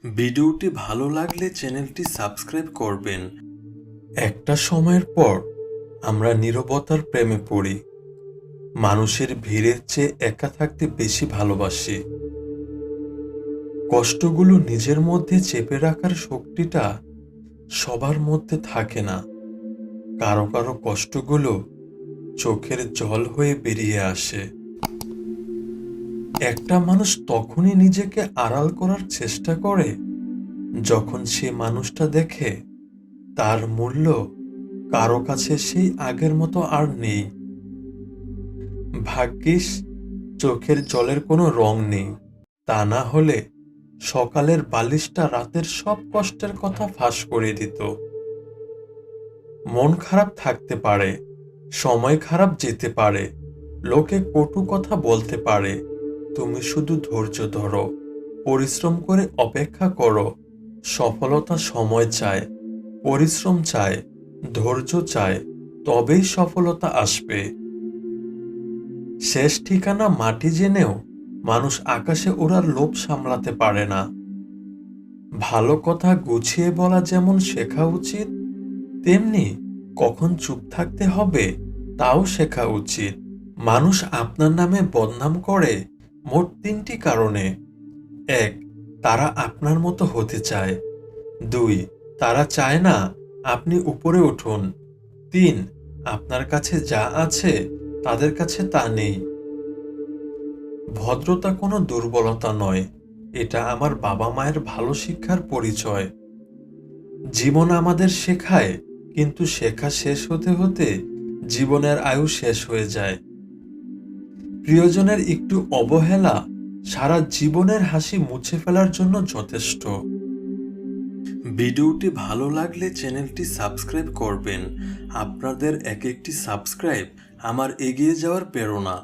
ভিডিওটি ভালো লাগলে চ্যানেলটি সাবস্ক্রাইব করবেন। একটা সময়ের পর আমরা নীরবতার প্রেমে পড়ি। মানুষের ভিড়ের চেয়ে একা থাকতে বেশি ভালোবাসি। কষ্টগুলো নিজের মধ্যে চেপে রাখার শক্তিটা সবার মধ্যে থাকে না। কারো কারো কষ্টগুলো চোখের জল হয়ে বেরিয়ে আসে। একটা মানুষ তখনই নিজেকে আড়াল করার চেষ্টা করে যখন সে মানুষটা দেখে তার মূল্য কারো কাছে সেই আগের মতো আর নেই। ভাগ্যিস চোখের জলের কোনো রং নেই, তা না হলে সকালের বালিশটা রাতের সব কষ্টের কথা ফাঁস করে দিত। মন খারাপ থাকতে পারে, সময় খারাপ যেতে পারে, লোকে কটু কথা বলতে পারে, তুমি শুধু ধৈর্য ধরো, পরিশ্রম করে অপেক্ষা করো। সফলতা সময় চায়, পরিশ্রম চায়, ধৈর্য চায়, তবেই সফলতা আসবে। শেষ ঠিকানা মাটি জেনেও মানুষ আকাশে ওড়ার লোভ সামলাতে পারে না। ভালো কথা গুছিয়ে বলা যেমন শেখা উচিত, তেমনি কখন চুপ থাকতে হবে তাও শেখা উচিত। মানুষ আপনার নামে বদনাম করে মোট 3টি কারণে। 1. তারা আপনার মতো হতে চায়। 2. তারা চায় না আপনি উপরে উঠুন। 3. আপনার কাছে যা আছে তাদের কাছে তা নেই। ভদ্রতা কোনো দুর্বলতা নয়, এটা আমার বাবা মায়ের ভালো শিক্ষার পরিচয়। জীবন আমাদের শেখায়, কিন্তু শেখা শেষ হতে হতে জীবনের আয়ু শেষ হয়ে যায়। প্রিয়জনের একটু অবহেলা সারা জীবনের হাসি মুছে ফেলার জন্য যথেষ্ট। ভিডিওটি ভালো লাগলে চ্যানেলটি সাবস্ক্রাইব করবেন। আপনাদের এক একটি সাবস্ক্রাইব আমার এগিয়ে যাওয়ার প্রেরণা।